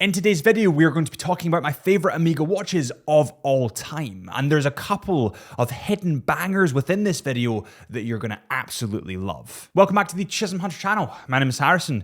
In today's video, we're going to be talking about my favorite Omega watches of all time. And there's a couple of hidden bangers within this video that you're going to absolutely love. Welcome back to the Chisholm Hunter channel. My name is Harrison,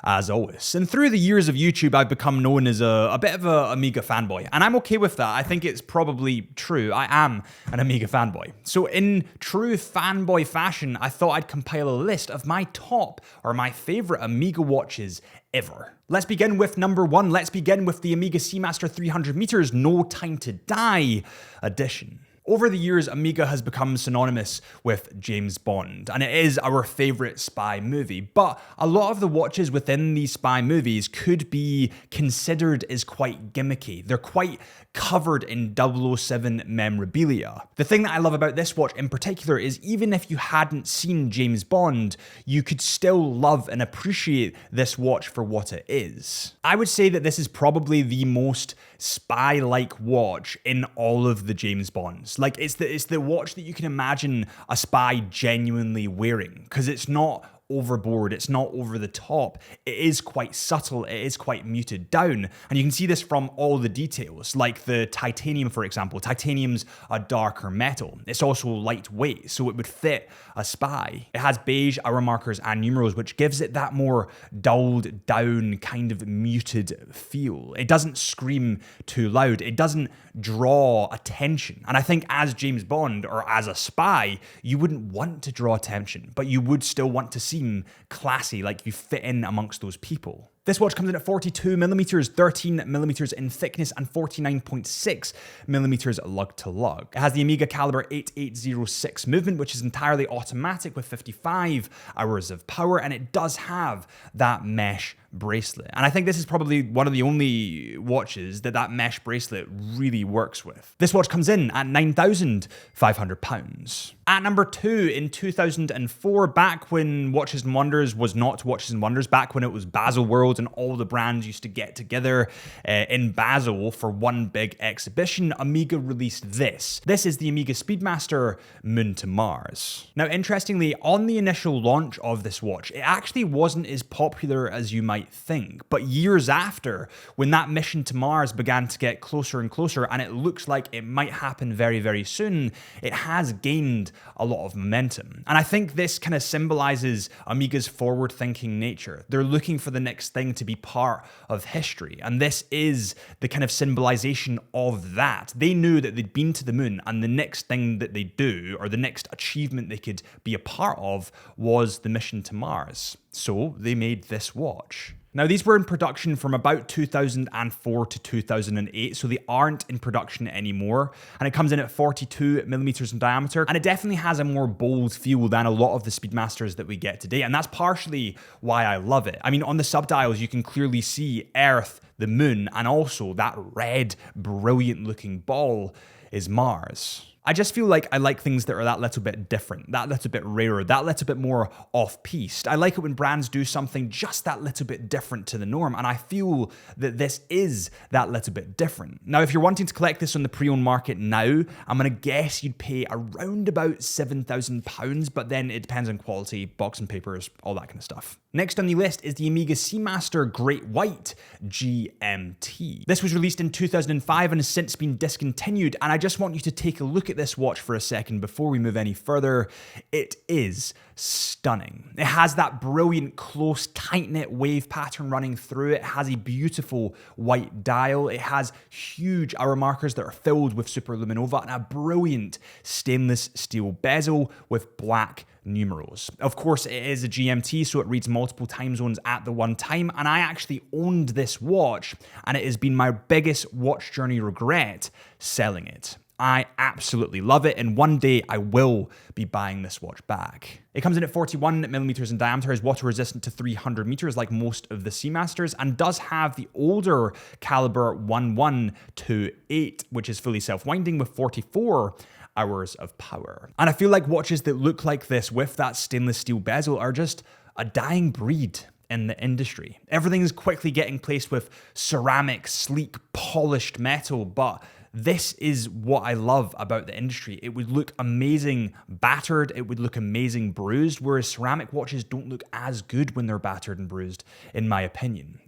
as always. And through the years of YouTube, I've become known as a bit of a Omega fanboy. And I'm okay with that. I think it's probably true. I am an Omega fanboy. So in true fanboy fashion, I thought I'd compile a list of my top or my favorite Omega watches ever. Let's begin with number one. Let's begin with the Omega Seamaster 300 meters No Time to Die edition. Over the years, Omega has become synonymous with James Bond, and it is our favorite spy movie. But a lot of the watches within these spy movies could be considered as quite gimmicky. They're quite covered in 007 memorabilia. The thing that I love about this watch in particular is even if you hadn't seen James Bond, you could still love and appreciate this watch for what it is. I would say that this is probably the most spy-like watch in all of the James Bonds. Like, it's the watch that you can imagine a spy genuinely wearing, because it's not overboard, it's not over the top, it is quite subtle, it is quite muted down, and you can see this from all the details, like the titanium, for example. Titanium's a darker metal. It's also lightweight, so it would fit a spy. It has beige hour markers and numerals, which gives it that more dulled down, kind of muted feel. It doesn't scream too loud, it doesn't draw attention, and I think as James Bond, or as a spy, you wouldn't want to draw attention, but you would still want to seem classy, like you fit in amongst those people. This watch comes in at 42mm, 13mm in thickness, and 49.6mm lug to lug. It has the Omega Caliber 8806 movement, which is entirely automatic with 55 hours of power, and it does have that mesh bracelet. And I think this is probably one of the only watches that mesh bracelet really works with. This watch comes in at £9,500. At number two, in 2004, back when Watches and Wonders was not Watches and Wonders, back when it was Basel World and all the brands used to get together in Basel for one big exhibition, Omega released this. This is the Omega Speedmaster Moon to Mars. Now, interestingly, on the initial launch of this watch, it actually wasn't as popular as you might think. But years after, when that mission to Mars began to get closer and closer, and it looks like it might happen very, very soon, it has gained a lot of momentum. And I think this kind of symbolizes Omega's forward-thinking nature. They're looking for the next thing to be part of history, and this is the kind of symbolization of that. They knew that they'd been to the moon, and the next thing that they do, or the next achievement they could be a part of, was the mission to Mars. So they made this watch. Now, these were in production from about 2004 to 2008, so they aren't in production anymore, and it comes in at 42mm in diameter, and it definitely has a more bold feel than a lot of the Speedmasters that we get today, and that's partially why I love it. I mean, on the subdials, you can clearly see Earth, the moon, and also that red, brilliant-looking ball is Mars. I just feel like I like things that are that little bit different, that little bit rarer, that little bit more off-piste. I like it when brands do something just that little bit different to the norm, and I feel that this is that little bit different. Now, if you're wanting to collect this on the pre-owned market now, I'm gonna guess you'd pay around about £7,000, but then it depends on quality, box and papers, all that kind of stuff. Next on the list is the Omega Seamaster Great White GMT. This was released in 2005 and has since been discontinued, and I just want you to take a look at this watch for a second before we move any further. It is stunning. It has that brilliant, close, tight-knit wave pattern running through it. It has a beautiful white dial. It has huge hour markers that are filled with superluminova and a brilliant stainless steel bezel with black numerals. Of course, it is a GMT, so it reads multiple time zones at the one time, and I actually owned this watch, and it has been my biggest watch journey regret selling it. I absolutely love it, and one day I will be buying this watch back. It comes in at 41mm in diameter, is water resistant to 300 meters like most of the Seamasters, and does have the older caliber 1128, which is fully self-winding with 44 hours of power. And I feel like watches that look like this with that stainless steel bezel are just a dying breed in the industry. Everything's quickly getting placed with ceramic, sleek, polished metal, but this is what I love about the industry. It would look amazing battered, it would look amazing bruised, whereas ceramic watches don't look as good when they're battered and bruised, in my opinion.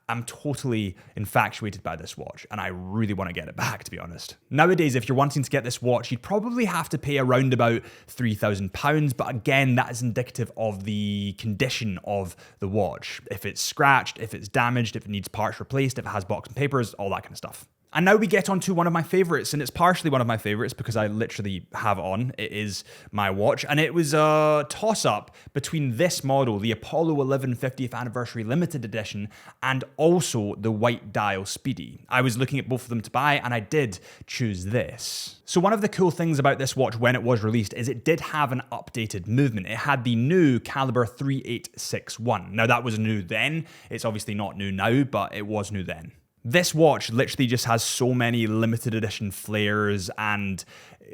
I'm totally infatuated by this watch, and I really want to get it back, to be honest. Nowadays, if you're wanting to get this watch, you'd probably have to pay around about £3,000, but again, that is indicative of the condition of the watch. If it's scratched, if it's damaged, if it needs parts replaced, if it has box and papers, all that kind of stuff. And now we get on to one of my favorites, and it's partially one of my favorites because I literally have it on. It is my watch, and it was a toss-up between this model, the Apollo 11 50th Anniversary Limited Edition, and also the white dial Speedy. I was looking at both of them to buy, and I did choose this. So one of the cool things about this watch when it was released is it did have an updated movement. It had the new caliber 3861. Now that was new then. It's obviously not new now, but it was new then. This watch literally just has so many limited edition flares and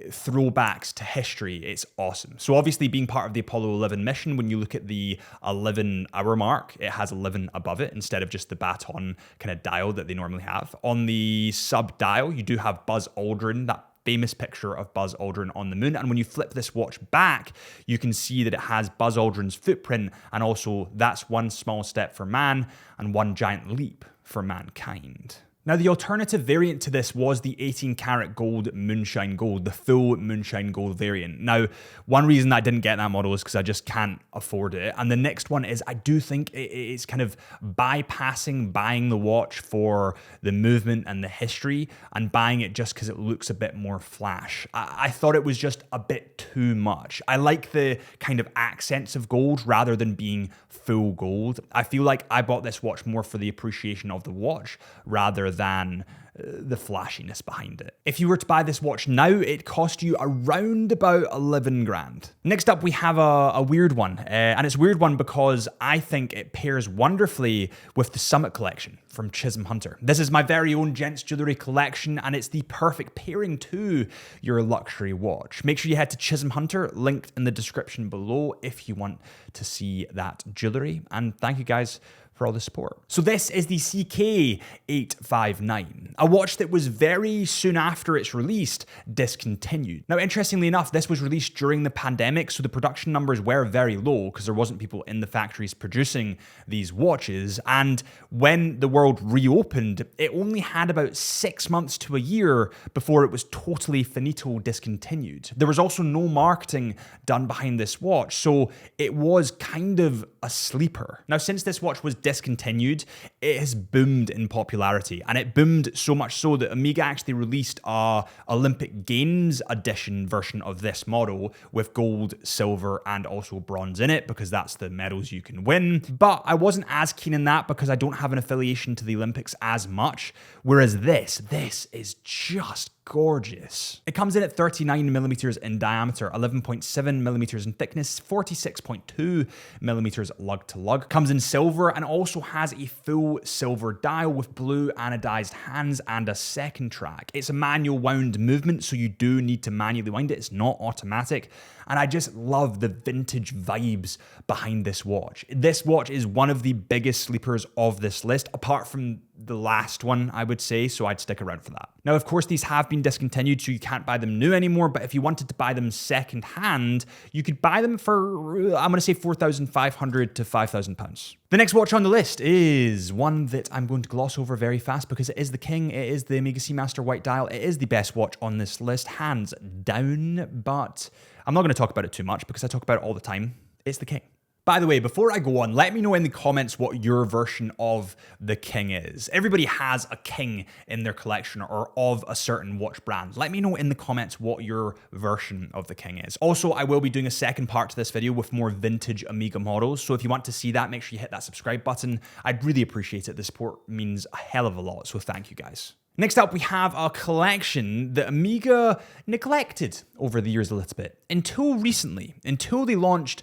throwbacks to history. It's awesome. So obviously being part of the Apollo 11 mission, when you look at the 11-hour mark, it has 11 above it instead of just the baton kind of dial that they normally have. On the sub dial, you do have Buzz Aldrin, that famous picture of Buzz Aldrin on the moon. And when you flip this watch back, you can see that it has Buzz Aldrin's footprint, and also that's one small step for man and one giant leap for mankind. Now, the alternative variant to this was the 18 karat gold Moonshine Gold, the full Moonshine Gold variant. Now, one reason I didn't get that model is because I just can't afford it. And the next one is I do think it's kind of bypassing buying the watch for the movement and the history and buying it just because it looks a bit more flash. I thought it was just a bit too much. I like the kind of accents of gold rather than being full gold. I feel like I bought this watch more for the appreciation of the watch rather than the flashiness behind it. If you were to buy this watch now, it cost you around about 11 grand. Next up, we have a weird one. And it's a weird one because I think it pairs wonderfully with the Summit collection from Chisholm Hunter. This is my very own gents jewellery collection, and it's the perfect pairing to your luxury watch. Make sure you head to Chisholm Hunter, linked in the description below if you want to see that jewellery. And thank you guys for all the support. So this is the CK859, a watch that was very soon after its release discontinued. Now, interestingly enough, this was released during the pandemic, so the production numbers were very low because there wasn't people in the factories producing these watches. And when the world reopened, it only had about 6 months to a year before it was totally finito discontinued. There was also no marketing done behind this watch, so it was kind of a sleeper. Now, since this watch was discontinued, it has boomed in popularity, and it boomed so much so that Omega actually released a Olympic Games edition version of this model with gold, silver, and also bronze in it because that's the medals you can win. But I wasn't as keen in that because I don't have an affiliation to the Olympics as much, whereas this is just gorgeous. It comes in at 39 millimeters in diameter, 11.7 millimeters in thickness, 46.2 millimeters lug to lug. Comes in silver and also has a full silver dial with blue anodized hands and a second track. It's a manual wound movement, so you do need to manually wind it. It's not automatic. And I just love the vintage vibes behind this watch. This watch is one of the biggest sleepers of this list, apart from the last one, I would say, so I'd stick around for that. Now, of course, these have been discontinued, so you can't buy them new anymore, but if you wanted to buy them second hand, you could buy them for, I'm gonna say £4,500 to £5,000. The next watch on the list is one that I'm going to gloss over very fast because it is the king. It is the Omega Seamaster white dial. It is the best watch on this list, hands down, but I'm not going to talk about it too much because I talk about it all the time. It's the king. By the way, before I go on, let me know in the comments what your version of the king is. Everybody has a king in their collection or of a certain watch brand. Let me know in the comments what your version of the king is. Also, I will be doing a second part to this video with more vintage Omega models. So if you want to see that, make sure you hit that subscribe button. I'd really appreciate it. The support means a hell of a lot. So thank you guys. Next up, we have a collection that Omega neglected over the years a little bit. Until recently, until they launched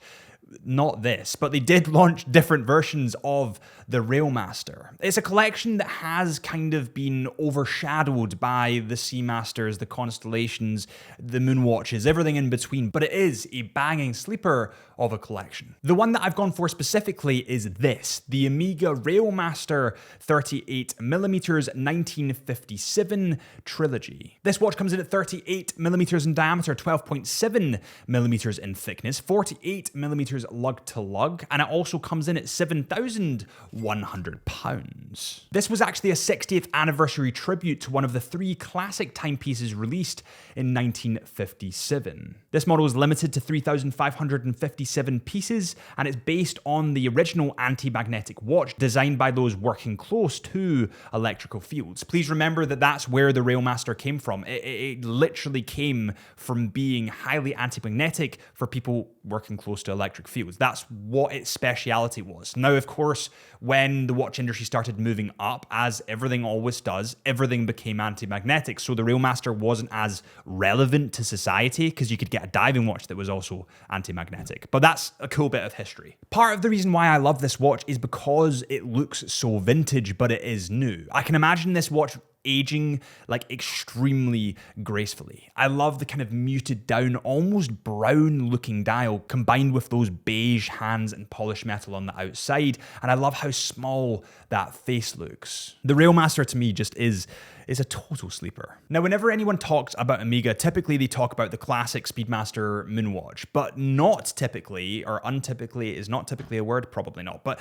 not this, but they did launch different versions of the Railmaster. It's a collection that has kind of been overshadowed by the Seamasters, the Constellations, the Moonwatches, everything in between, but it is a banging sleeper of a collection. The one that I've gone for specifically is this, the Amiga Railmaster 38mm 1957 Trilogy. This watch comes in at 38mm in diameter, 12.7mm in thickness, 48mm lug to lug, and it also comes in at 7,100 pounds. This was actually a 60th anniversary tribute to one of the 3 classic timepieces released in 1957. This model is limited to 3,557 pieces, and it's based on the original anti-magnetic watch designed by those working close to electrical fields. Please remember that that's where the Railmaster came from. It literally came from being highly anti-magnetic for people working close to electric fields. That's what its speciality was. Now, of course, when the watch industry started moving up, as everything always does, everything became anti-magnetic. So the Railmaster wasn't as relevant to society because you could get a diving watch that was also anti-magnetic. But that's a cool bit of history. Part of the reason why I love this watch is because it looks so vintage, but it is new. I can imagine this watch aging like extremely gracefully. I love the kind of muted down, almost brown looking dial combined with those beige hands and polished metal on the outside. And I love how small that face looks. The Railmaster to me just is a total sleeper. Now, whenever anyone talks about Amiga, typically they talk about the classic Speedmaster Moonwatch, but not typically, or untypically is not typically a word, probably not, but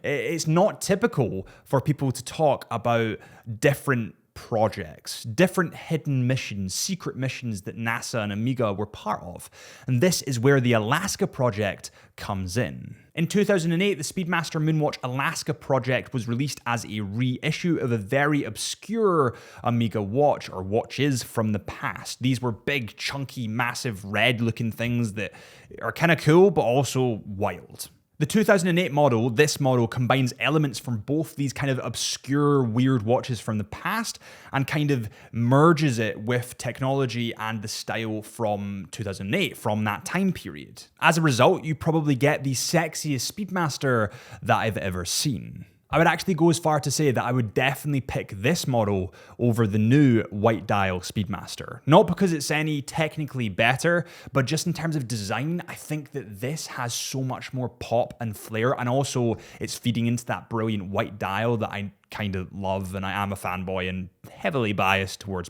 it's not typical for people to talk about different projects, different hidden missions, secret missions that NASA and Amiga were part of. And this is where the Alaska project comes in. In 2008, the Speedmaster Moonwatch Alaska project was released as a reissue of a very obscure Amiga watch, or watches from the past. These were big, chunky, massive, red-looking things that are kind of cool, but also wild. The 2008 model, this model combines elements from both these kind of obscure, weird watches from the past and kind of merges it with technology and the style from 2008, from that time period. As a result, you probably get the sexiest Speedmaster that I've ever seen. I would actually go as far to say that I would definitely pick this model over the new white dial Speedmaster. Not because it's any technically better, but just in terms of design, I think that this has so much more pop and flair, and also it's feeding into that brilliant white dial that I kind of love, and I am a fanboy and heavily biased towards,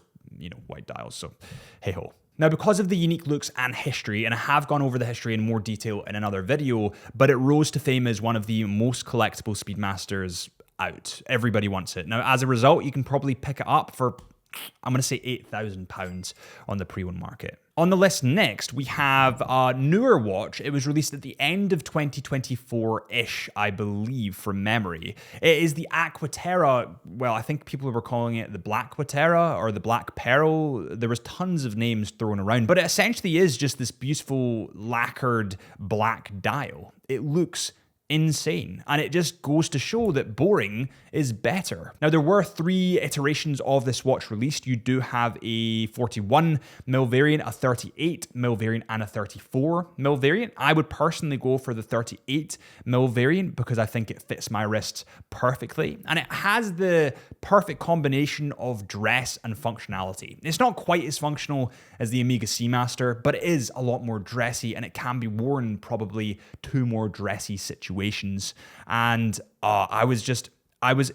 white dials, so hey ho. Now, because of the unique looks and history, and I have gone over the history in more detail in another video, but it rose to fame as one of the most collectible Speedmasters out. Everybody wants it. Now, as a result, you can probably pick it up for, I'm going to say £8,000 on the pre-owned market. On the list next, we have a newer watch. It was released at the end of 2024-ish, I believe, from memory. It is the Aquaterra. Well, I think people were calling it the Blackquaterra or the Black Pearl. There was tons of names thrown around, but it essentially is just this beautiful lacquered black dial. It looks insane, and it just goes to show that boring is better. Now, there were 3 iterations of this watch released. You do have a 41mm variant, a 38mm variant, and a 34mm variant. I would personally go for the 38mm variant because I think it fits my wrists perfectly, and it has the perfect combination of dress and functionality. It's not quite as functional as the Amiga Seamaster, but it is a lot more dressy, and it can be worn probably to more dressy situations. And I was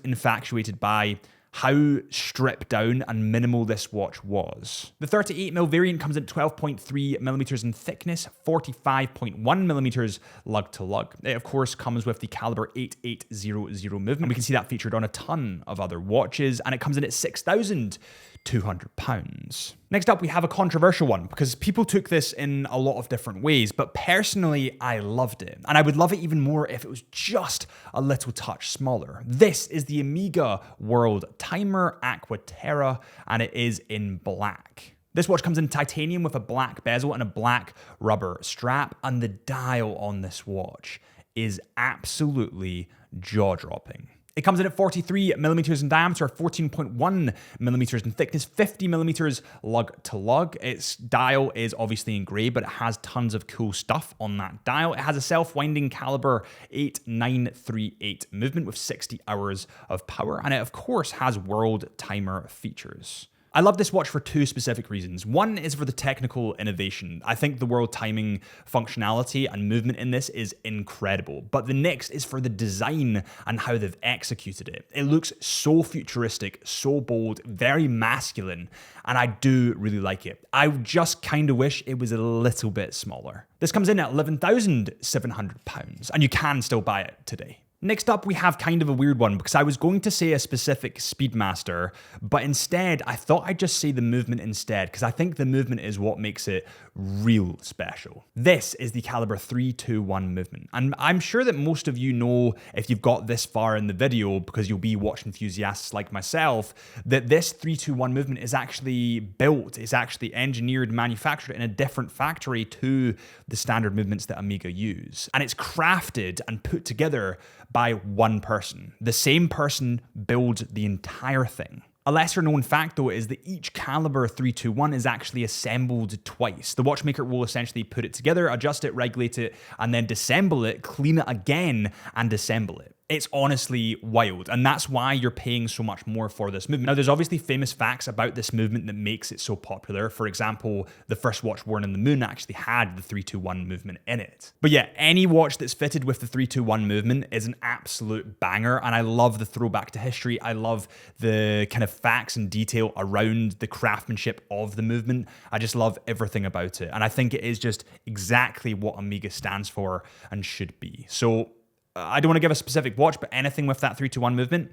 infatuated by how stripped down and minimal this watch was. The 38mm variant comes in 12.3mm in thickness, 45.1mm lug to lug. It of course comes with the caliber 8800 movement. We can see that featured on a ton of other watches, and it comes in at £6,200. Next up, we have a controversial one because people took this in a lot of different ways, but personally, I loved it. And I would love it even more if it was just a little touch smaller. This is the Amiga World Timer Aquaterra, and it is in black. This watch comes in titanium with a black bezel and a black rubber strap, and the dial on this watch is absolutely jaw-dropping. It comes in at 43mm in diameter, 14.1mm in thickness, 50mm lug to lug. Its dial is obviously in grey, but it has tons of cool stuff on that dial. It has a self-winding caliber 8938 movement with 60 hours of power, and it of course has world timer features. I love this watch for two specific reasons. One is for the technical innovation. I think the world timing functionality and movement in this is incredible. But the next is for the design and how they've executed it. It looks so futuristic, so bold, very masculine, and I do really like it. I just kind of wish it was a little bit smaller. This comes in at £11,700, and you can still buy it today. Next up, we have kind of a weird one because I was going to say a specific Speedmaster, but instead I thought I'd just say the movement instead because I think the movement is what makes it real special. This is the caliber 321 movement, and I'm sure that most of you know, if you've got this far in the video, because you'll be watch enthusiasts like myself, that this 321 movement is actually built, it's actually engineered, manufactured in a different factory to the standard movements that Omega use. And it's crafted and put together by one person. The same person builds the entire thing. A lesser known fact though is that each caliber 321 is actually assembled twice. The watchmaker will essentially put it together, adjust it, regulate it, and then disassemble it, clean it again, and assemble it. It's honestly wild, and that's why you're paying so much more for this movement. Now, there's obviously famous facts about this movement that makes it so popular. For example, the first watch worn on the moon actually had the 321 movement in it. But yeah, any watch that's fitted with the 321 movement is an absolute banger, and I love the throwback to history. I love the kind of facts and detail around the craftsmanship of the movement. I just love everything about it, and I think it is just exactly what Omega stands for and should be. So I don't want to give a specific watch, but anything with that 321 movement,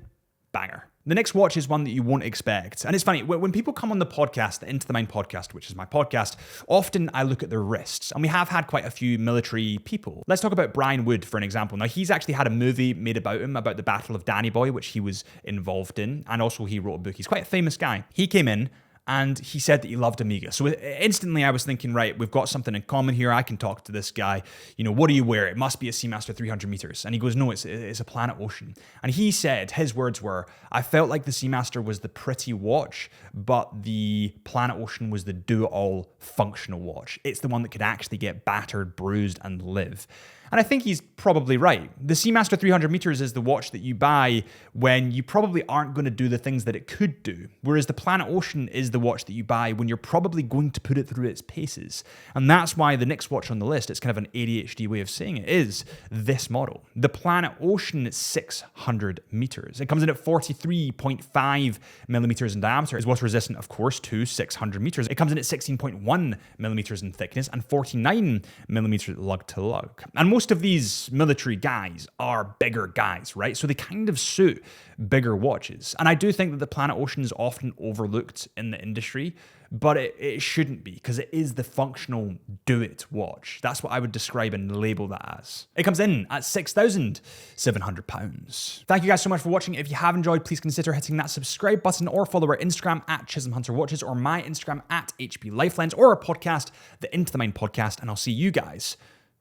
banger. The next watch is one that you won't expect. And it's funny, when people come on the podcast, the Into the Mind podcast, which is my podcast, often I look at their wrists. And we have had quite a few military people. Let's talk about Brian Wood for an example. Now, he's actually had a movie made about him, about the Battle of Danny Boy, which he was involved in. And also he wrote a book. He's quite a famous guy. He came in and he said that he loved Omega. So instantly I was thinking, right, we've got something in common here. I can talk to this guy. You know, what do you wear? It must be a Seamaster 300 meters. And he goes, no, it's a Planet Ocean. And he said, his words were, I felt like the Seamaster was the pretty watch, but the Planet Ocean was the do-it-all functional watch. It's the one that could actually get battered, bruised, and live. And I think he's probably right. The Seamaster 300 meters is the watch that you buy when you probably aren't going to do the things that it could do. Whereas the Planet Ocean is the watch that you buy when you're probably going to put it through its paces. And that's why the next watch on the list, it's kind of an ADHD way of saying it, is this model. The Planet Ocean is 600 meters. It comes in at 43.5 millimeters in diameter. It's water resistant, of course, to 600 meters. It comes in at 16.1 millimeters in thickness and 49 millimeters lug to lug. And most of these military guys are bigger guys, right? So they kind of suit bigger watches. And I do think that the Planet Ocean is often overlooked in the industry, but it shouldn't be, because it is the functional do-it watch. That's what I would describe and label that as. It comes in at £6,700. Thank you guys so much for watching. If you have enjoyed, please consider hitting that subscribe button or follow our Instagram at Chisholm Hunter Watches or my Instagram at HB Lifelens or our podcast, the Into the Mind podcast, and I'll see you guys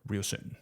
real soon.